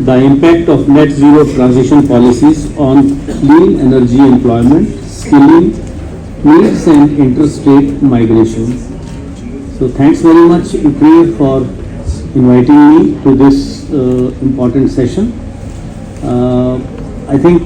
the impact of net zero transition policies on clean energy employment, skilling needs and interstate migration. So thanks very much, Priya, for inviting me to this important session. I think,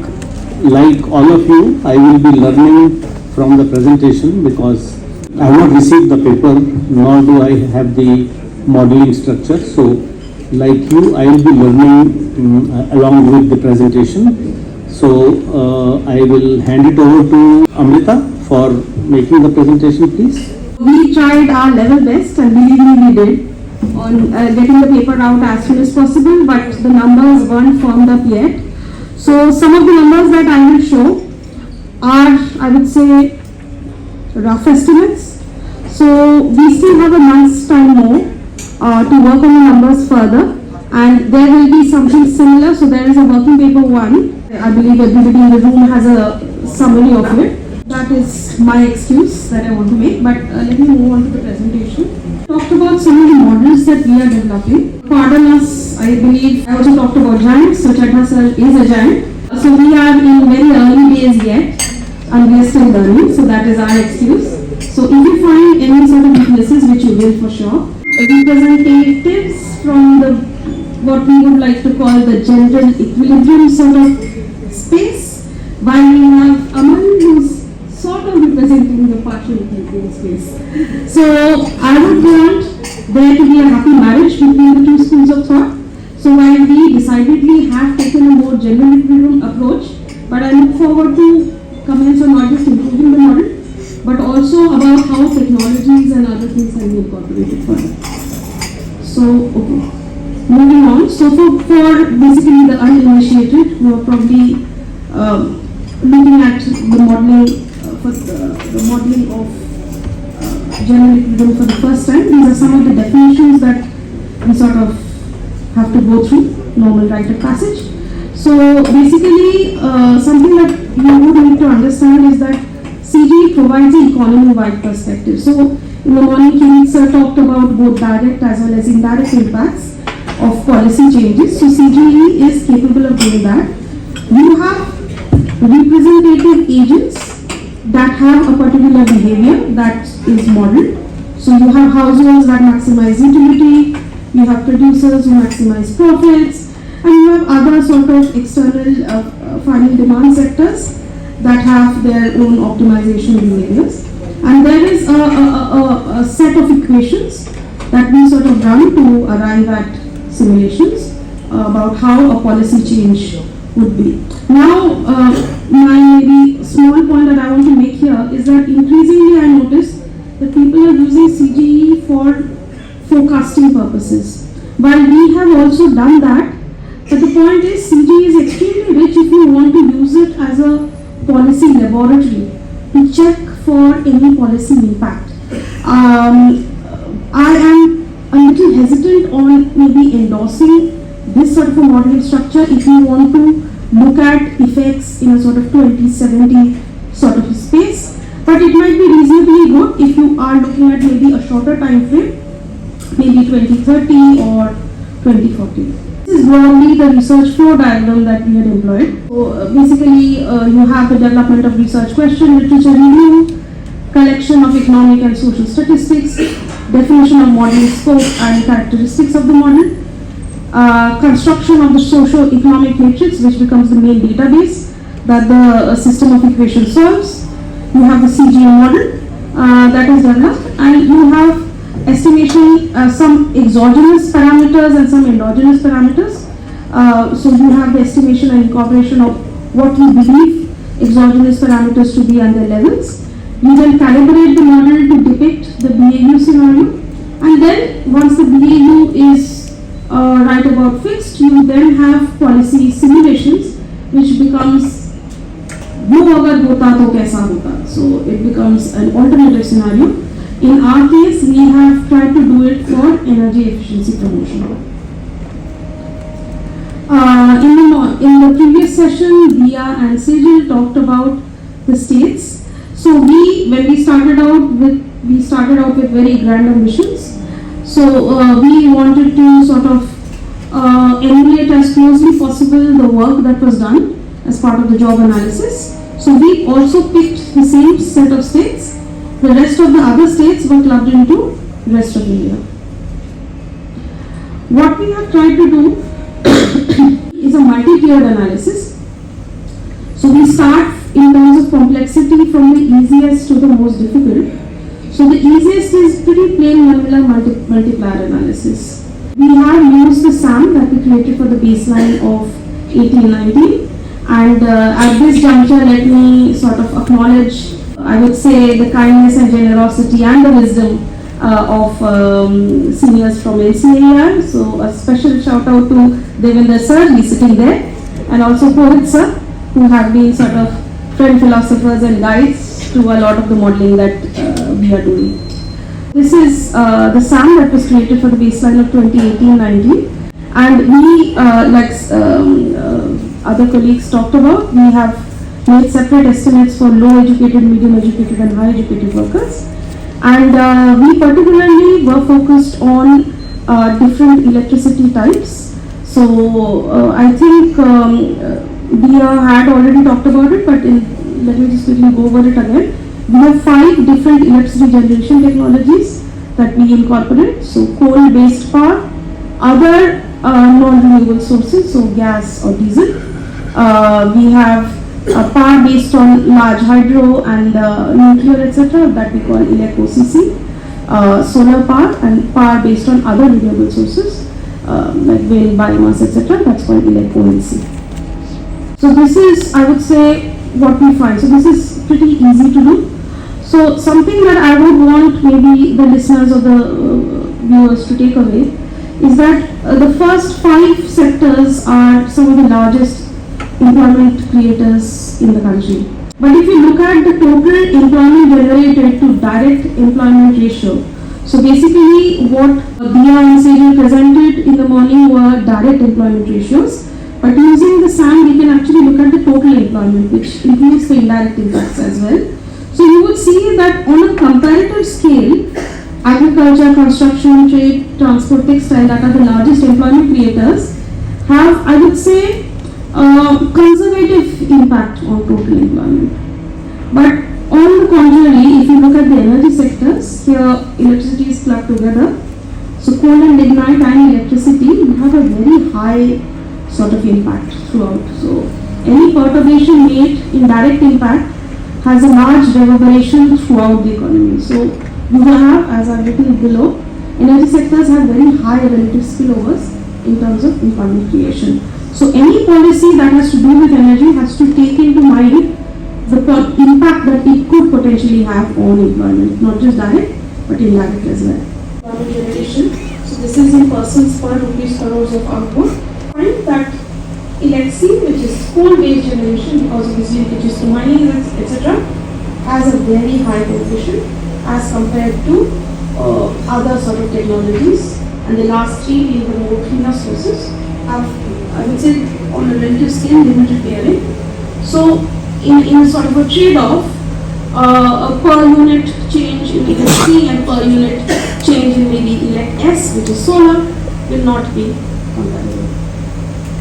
like all of you, I will be learning from the presentation because I have not received the paper, nor do I have the modeling structure. So, like you, I will be learning along with the presentation. So, I will hand it over to Amrita for making the presentation, please. We tried our level best, and believe me, we did, on getting the paper out as soon as possible, but the numbers weren't formed up yet. So some of the numbers that I will show are, I would say, rough estimates. So we still have a month's time more to work on the numbers further, and there will be something similar. So there is a working paper 1. I believe everybody in the room has a summary of it. That is my excuse that I want to make, but let me move on to the presentation. Talked about some of the models that we are developing. Pardon us, I believe I also talked about giants, so Chadha sir is a giant. So we are in very early days yet, and we are still learning, so that is our excuse. So if you find any sort of weaknesses, which you will for sure, representatives from the, what we would like to call the general equilibrium sort of space, while we have Aman who's sort of representing the partial equilibrium space. So I would want there to be a happy marriage between the two schools of thought. So while we decidedly have taken a more general equilibrium approach, but I look forward to comments on not just improving the model, but also about how technologies and other things can be incorporated further. So, okay. Moving on. So for basically the uninitiated who are probably looking at the modeling for the modeling of general equilibrium for the first time, these are some of the definitions that we sort of have to go through, normal rite of passage. So basically, something that you would need to understand is that CGE provides an economy-wide perspective. So in the morning, Kirit sir talked about both direct as well as indirect impacts of policy changes. So CGE is capable of doing that. You have representative agents that have a particular behavior that is modeled. So you have households that maximize utility, you have producers who maximize profits, and you have other sort of external final demand sectors that have their own optimization behaviors. And there is a set of equations that we sort of run to arrive at simulations about how a policy change would be. Now, my maybe small point that I want to make here is that increasingly I notice that people are using CGE for forecasting purposes. While we have also done that, but the point is CGE is extremely rich if you want to use it as a policy laboratory to check for any policy impact. I am a little hesitant on maybe endorsing this sort of a modeling structure if you want to look at effects in a sort of 2070 sort of a space, but it might be reasonably good if you are looking at maybe a shorter time frame, maybe 2030 or 2040. This is broadly the research flow diagram that we had employed. So basically you have the development of research question, literature review, collection of economic and social statistics, definition of modeling scope and characteristics of the model, construction of the socio-economic matrix, which becomes the main database that the system of equations solves. You have the CGE model that is developed, and you have estimation, some exogenous parameters and some endogenous parameters. So you have the estimation and incorporation of what you believe exogenous parameters to be and their levels. You then calibrate the model to depict the BAU scenario, and then once the BAU is right about fixed, you then have policy simulations, which becomes so it becomes an alternative scenario. In our case, we have tried to do it for energy efficiency promotion. In the previous session, Dia and Sejal talked about the states. So when we started out with very grand ambitions. So we wanted to sort of emulate as closely possible the work that was done as part of the job analysis. So we also picked the same set of states. The rest of the other states were clubbed into rest of India. What we have tried to do is a multi-tiered analysis. So we start in terms of complexity from the easiest to the most difficult. So the easiest is pretty plain vanilla multiplier analysis. We have used the SAM that we created for the baseline of 1819, and at this juncture let me sort of acknowledge, I would say, the kindness and generosity and the wisdom of seniors from NCAR. So a special shout out to Devendra sir, he's sitting there, and also Purohit sir, who have been sort of friend philosophers and guides to a lot of the modeling that we are doing. This is the SAM that was created for the baseline of 2018-19, and we, like other colleagues talked about, we have made separate estimates for low educated, medium educated and high educated workers, and we particularly were focused on different electricity types. So I think Dia had already talked about it, but let me just quickly go over it again. We have 5 different electricity generation technologies that we incorporate. So coal-based power, other non-renewable sources, so gas or diesel. We have power based on large hydro and nuclear, etc., that we call ELEC-OCC. Solar power and power based on other renewable sources like wind, biomass, etc., that's called ELEC-ONC. So this is, I would say, what we find. So this is pretty easy to do. So something that I would want maybe the listeners or the viewers to take away is that the first 5 sectors are some of the largest employment creators in the country. But if you look at the total employment generated to direct employment ratio, so basically what Dia and Sejal presented in the morning were direct employment ratios. But using the SAM, we can actually look at the total employment, which includes the indirect impacts as well. So you would see that on a comparative scale, agriculture, construction, trade, transport, textile, that are the largest employment creators, have, I would say, conservative impact on total employment. But on the contrary, if you look at the energy sectors, here electricity is clubbed together. So coal and lignite and electricity have a very high sort of impact throughout. So any perturbation made in direct impact has a large reverberation throughout the economy. So you will have, as I've written below, energy sectors have very high relative spillovers in terms of employment creation. So any policy that has to do with energy has to take into mind the impact that it could potentially have on employment, not just direct but indirect as well. Employment generation. So this is in persons per rupees crores of output. Find that ELEC, which is coal-based generation, because obviously it is to mining, etc., has a very high coefficient as compared to other sort of technologies. And the last 3 being the more cleaner sources have, I would say, on a relative scale, limited pairing. So in a sort of a trade-off, a per unit change in ELEC and per unit change in maybe ELEC-S, which is solar, will not be comparable.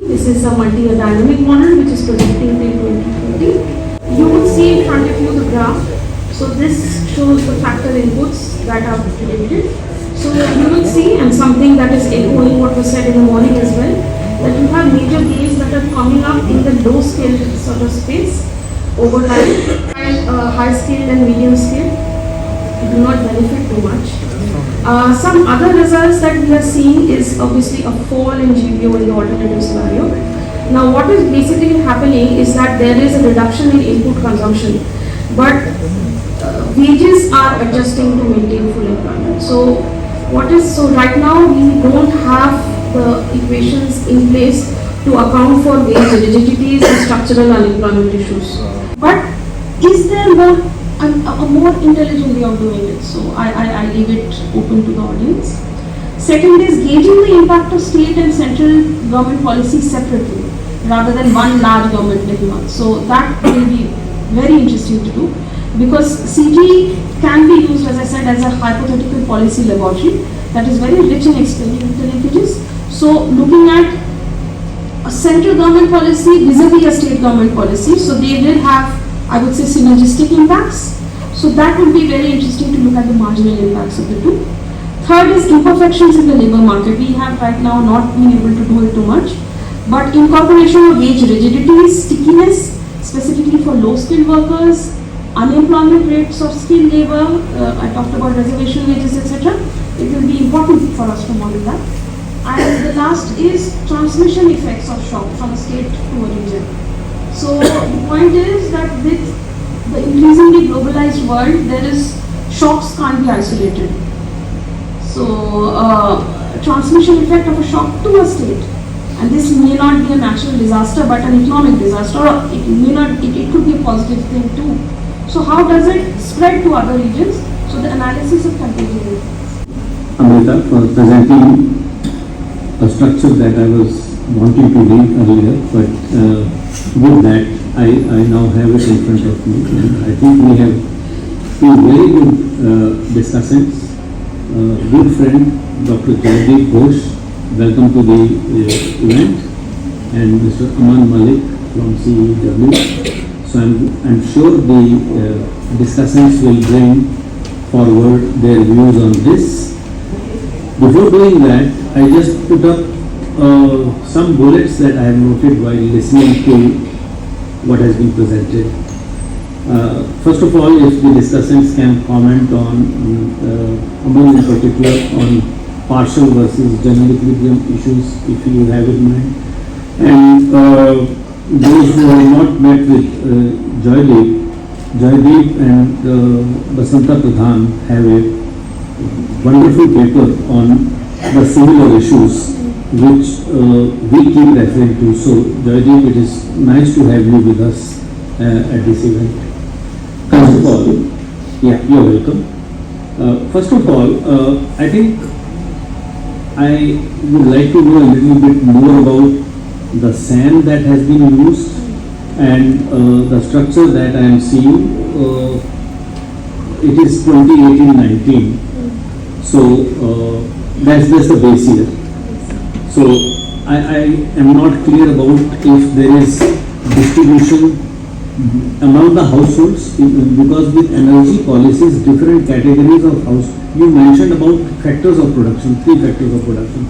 This is a multi-year dynamic model which is projecting till 2020. You would see in front of you the graph. So this shows the factor inputs that are predicted. So you will see, and something that is echoing what was said in the morning as well, that you have major gains that are coming up in the low scale sort of space over time, and high scale and medium scale do not benefit too much. Some other results that we are seeing is obviously a fall in GPO in the alternative scenario. Now what is basically happening is that there is a reduction in input consumption, but wages are adjusting to maintain full employment. So right now we don't have the equations in place to account for wage rigidities and structural unemployment issues. But is there a more intelligent way of doing it? So I leave it open to the audience. Second is gauging the impact of state and central government policy separately rather than one large government like one. So that will be very interesting to do, because CG can be used, as I said, as a hypothetical policy laboratory that is very rich in explaining interlinkages. So looking at central government policy vis-a-vis a state government policy. So they will have, I would say, synergistic impacts. So that would be very interesting to look at the marginal impacts of the two. Third is imperfections in the labor market. We have right now not been able to do it too much, but incorporation of wage rigidities, stickiness, specifically for low-skilled workers, unemployment rates of skilled labor, I talked about reservation wages, etc. It will be important for us to model that. And the last is transmission effects of shock from a state to a region. So the point is that with the increasingly globalized world, there is shocks can't be isolated. So transmission effect of a shock to a state, and this may not be a natural disaster but an economic disaster, or it may not, it could be a positive thing too. So how does it spread to other regions? So the analysis of contagion. Amrita, for presenting a structure that I was wanting to read earlier, but with that I now have it in front of me. And I think we have two very good discussants. Good friend Dr. Jaideep Ghosh, welcome to the event, and Mr. Aman Malik from CEW. So I'm sure the discussants will bring forward their views on this. Before doing that, I just put up some bullets that I have noted while listening to what has been presented. First of all, if the discussants can comment on, Aman in particular, on partial versus general equilibrium issues, if you have in mind. And those who have not met with Jaideep and Basanta Pradhan have a wonderful paper on the similar issues which we keep referring to. So Jaideep, it is nice to have you with us at this event. First of all, yeah, you're welcome. First of all, I think I would like to know a little bit more about the SAM that has been used and the structure that I am seeing. It is 2018-19. So that's the base year. So I am not clear about if there is distribution among the households, because with energy policies, different categories of house, you mentioned about factors of production, 3 factors of production.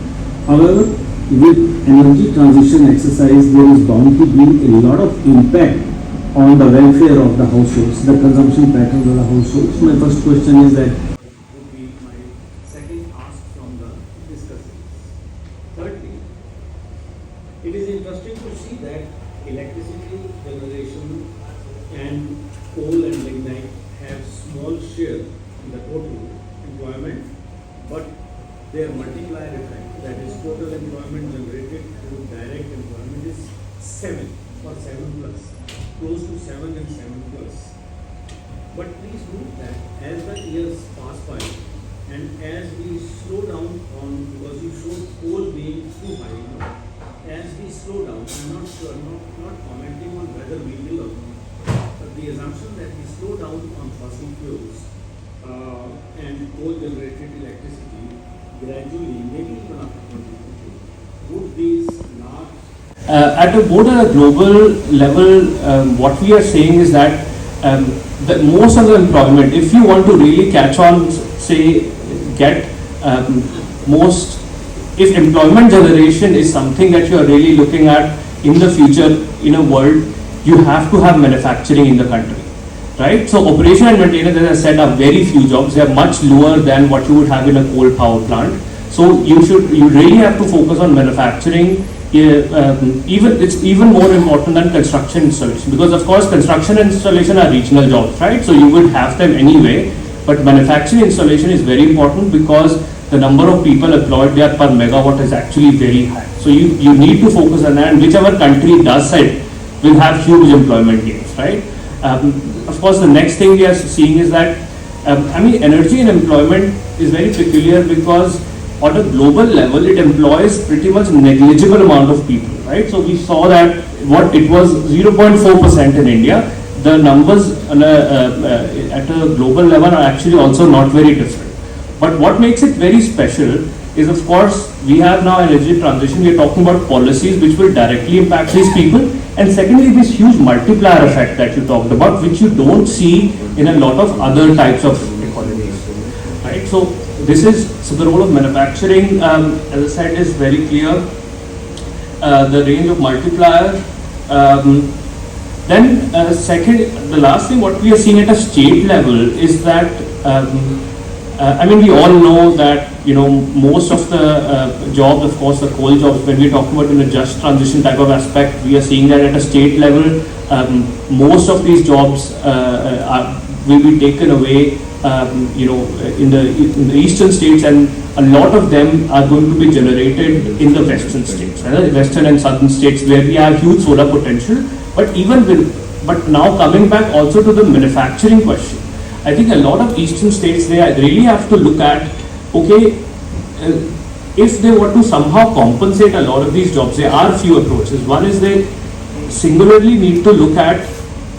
However, with energy transition exercise, there is bound to be a lot of impact on the welfare of the households, the consumption patterns of the households. My first question is that would be my second ask from the discussants. Thirdly, it is interesting to see that electricity generation and coal and lignite have small share in the total employment, but their multiplier effect, that is total employment generated through direct employment, is 7 or 7 plus, close to 7 and 7 plus. But please note that as the years pass by and as we slow down on, because you showed coal being too high now, as we slow down, I'm not sure, not commenting on whether we will or not, but the assumption that we slow down on fossil fuels and coal generated electricity gradually, maybe even after 2050, would these large at a more than a global level, what we are saying is that most of the employment, if you want to really catch on, say, get if employment generation is something that you are really looking at in the future in a world, you have to have manufacturing in the country, right? So operation and maintenance, as I said, are very few jobs. They are much lower than what you would have in a coal power plant. So you really have to focus on manufacturing. It's even more important than construction installation, because of course construction and installation are regional jobs, right? So you would have them anyway, but manufacturing installation is very important because the number of people employed there per megawatt is actually very high. So you need to focus on that, and whichever country does it will have huge employment gains, right? Of course, the next thing we are seeing is that energy and employment is very peculiar because on a global level, it employs pretty much negligible amount of people, right? So we saw that what it was 0.4% in India. The numbers at a global level are actually also not very different. But what makes it very special is, of course, we have now energy transition, we are talking about policies which will directly impact these people. And secondly, this huge multiplier effect that you talked about, which you don't see in a lot of other types of economies, right? So this is, so the role of manufacturing, as I said, is very clear. The range of multiplier. Then second, the last thing what we are seeing at a state level is that, I mean, we all know that, you know, most of the jobs, of course, the coal jobs, when we talk about in a just transition type of aspect, we are seeing that at a state level, most of these jobs will be taken away, you know, in the eastern states, and a lot of them are going to be generated in the western states, western and southern states, where we have huge solar potential. But even with, but now coming back also to the manufacturing question, I think a lot of eastern states, they really have to look at, okay, if they were to somehow compensate a lot of these jobs, there are few approaches. One is they singularly need to look at,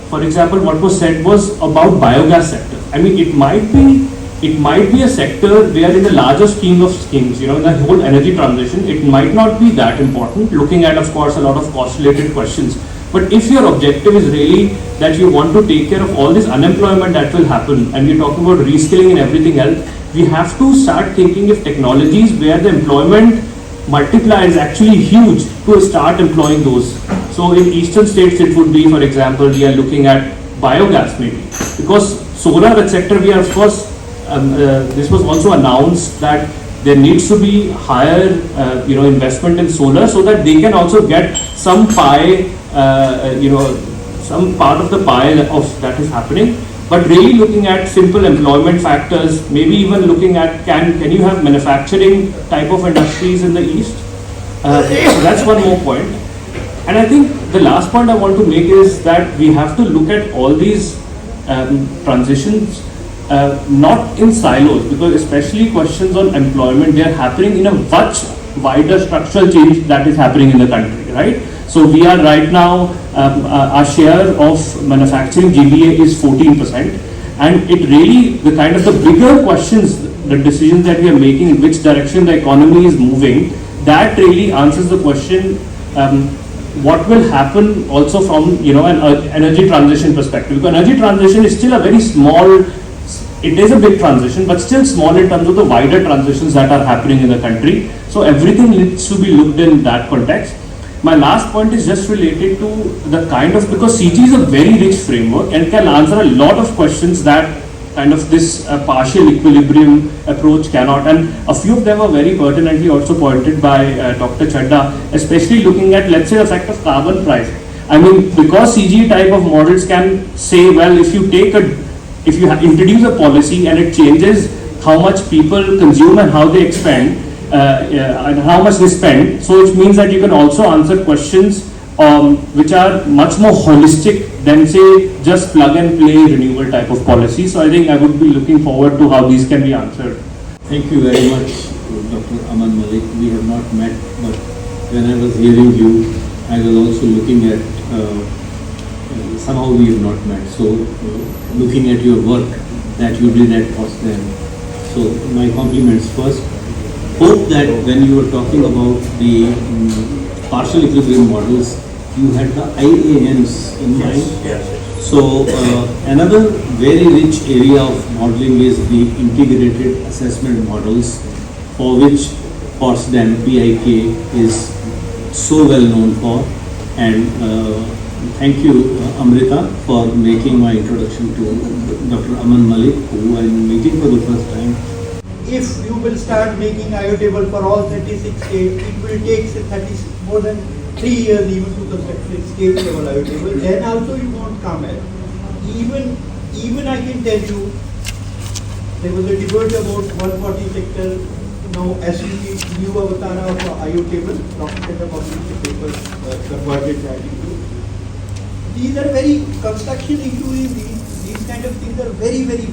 for example, what was said was about biogas sector. I mean, it might be a sector where in the larger scheme of things, you know, in the whole energy transition, it might not be that important, looking at, of course, a lot of cost related questions. But if your objective is really that you want to take care of all this unemployment that will happen, and we're talking about reskilling and everything else, we have to start thinking of technologies where the employment multiplier is actually huge to start employing those. So in eastern states, it would be, for example, we are looking at biogas maybe, because solar etc. we are, of course, this was also announced that there needs to be higher, you know, investment in solar so that they can also get some pie, you know, some part of the pie of that is happening. But really looking at simple employment factors, maybe even looking at can you have manufacturing type of industries in the east? So that's one more point. And I think the last point I want to make is that we have to look at all these transitions not in silos, because especially questions on employment, they are happening in a much wider structural change that is happening in the country, right? So we are right now, our share of manufacturing GVA is 14%, and it really, the kind of the bigger questions, the decisions that we are making, in which direction the economy is moving, that really answers the question, what will happen also from, you know, an energy transition perspective. Because energy transition is still a very small, it is a big transition, but still small in terms of the wider transitions that are happening in the country. So everything needs to be looked in that context. My last point is just related to the kind of, because CG is a very rich framework and can answer a lot of questions that kind of this partial equilibrium approach cannot, and a few of them are very pertinently also pointed by Dr. Chadda, especially looking at, let's say, the effect of carbon pricing. I mean, because CG type of models can say, well, if you introduce a policy and it changes how much people consume and how they expend, and how much they spend, so it means that you can also answer questions which are much more holistic than, say, just plug and play renewable type of policy. So I think I would be looking forward to how these can be answered. Thank you very much, Dr. Aman Malik. We have not met, but when I was hearing you, I was also looking at, somehow we have not met. So looking at your work that you did at Potsdam. So my compliments first. Hope that when you were talking about the partial equilibrium models, you had the IAMs in mind. Yes. So another very rich area of modeling is the integrated assessment models, for which Potsdam PIK is so well known for. And thank you, Amrita, for making my introduction to Dr. Aman Malik, who I am meeting for the first time. If you will start making IO table for all 36 states, it will take more than 3 years even to construct a state level IO table. Then also you won't come at. Even I can tell you, there was a debate about 140 sector, now SUP, new avatar of IO table, Dr. published the paper converted that into. These are very construction issues, these kind of things are very minute.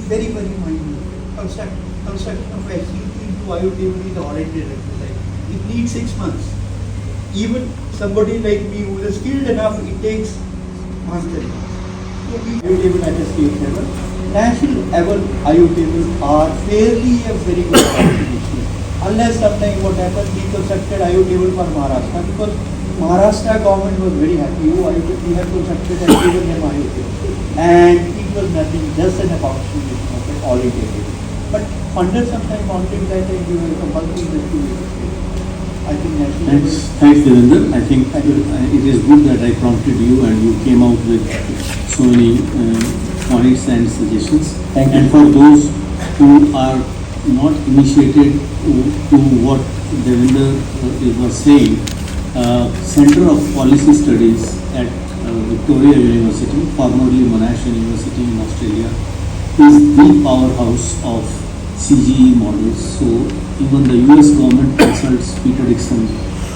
Construction of SUP into IO table is already an exercise. It needs 6 months. Even somebody like me who is skilled enough, it takes months and months. So we IO table at a state level. National level IO tables are fairly a very good competition. unless sometime what happened, we constructed IO table for Maharashtra, because Maharashtra government was very happy. Oh, we have constructed and given them IO table. And it was nothing, just an approximation of it, all India table. But funders sometimes wanted that and you were compulsory just to make it. I think national Thanks Devendra. I think it is good that I prompted you and you came out with so many points and suggestions. Thank you. And for those who are not initiated to what Devendra was saying, Center of Policy Studies at Victoria University, formerly Monash University in Australia, is the powerhouse of CGE models. So even the US government consults Peter Dixon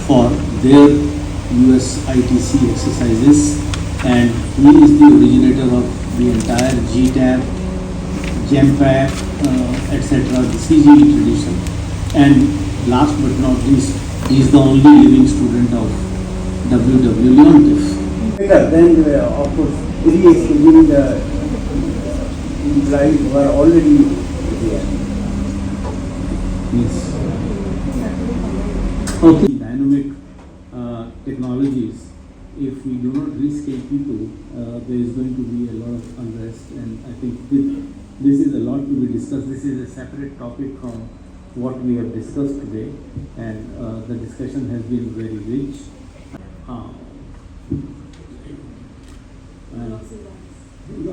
for their US ITC exercises, and he is the originator of the entire GTAB, GEMPAC, etc., the CGE tradition. And last but not least, he is the only living student of W.W. Leontief. Then, of course, re-exchanging the employees were already there. Yes. Okay. Dynamic technologies, if we do not reskill people, there is going to be a lot of unrest, and I think this is a lot to be discussed. This is a separate topic from what we have discussed today, and the discussion has been very rich.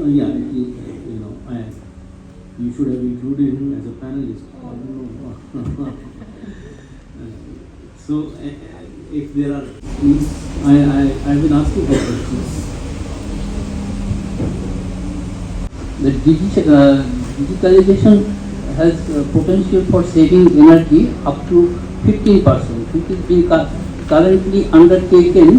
Yeah, you should have included him as a panelist. I don't know. So, if there are, I will ask you for questions. The digitalization has potential for saving energy up to 15%, which is being currently undertaken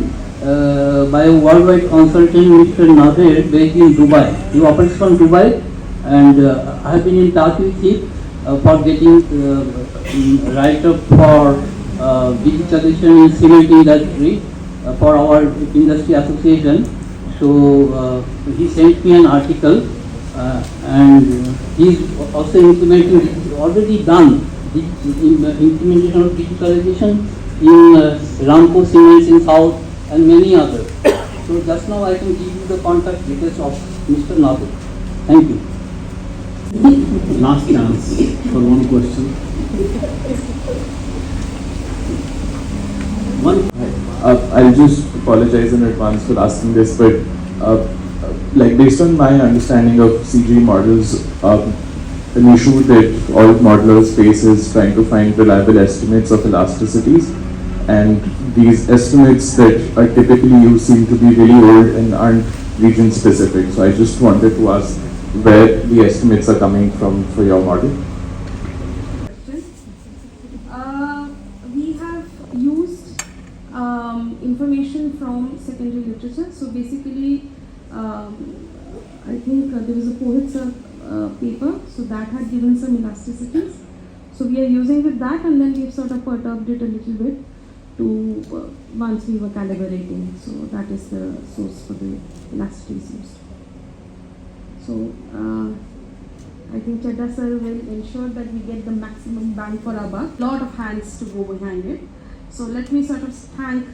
by a worldwide consultant, Mr. Nader, based in Dubai. He operates from Dubai, and I have been in touch with him for getting write-up for digitalization in cement industry for our industry association. So he sent me an article, and he is also implementing, already done the implementation of digitalization in Ramco Cements in South and many others. So just now I can give you the contact details of Mr. Nader. Thank you. Last chance for one question. I'll just apologize in advance for asking this, but like based on my understanding of CG models, an issue that all modelers face is trying to find reliable estimates of elasticities, and these estimates that are typically used seem to be really old and aren't region specific. So I just wanted to ask where the estimates are coming from for your model. We have used information from secondary literature. So basically, I think there was a Pulitzer paper, so that had given some elasticities. So we are using with that, and then we've sort of perturbed it a little bit to once we were calibrating. So that is the source for the elasticities used. So I think Chadha sir will ensure that we get the maximum bang for our buck. Lot of hands to go behind it. So let me sort of thank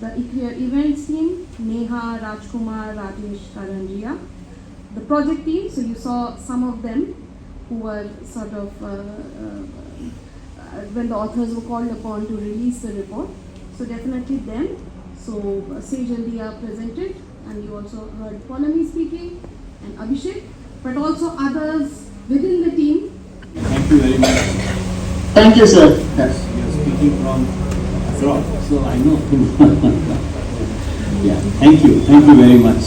the ICREER events team, Neha, Rajkumar, Rajesh, Karanjia, the project team. So you saw some of them who were sort of when the authors were called upon to release the report. So definitely them. So Sage India presented, and you also heard Poonami speaking and Abhishek, but also others within the team. Thank you very much. Thank you, sir. Yes, you are speaking from abroad, so I know. Yeah, thank you very much.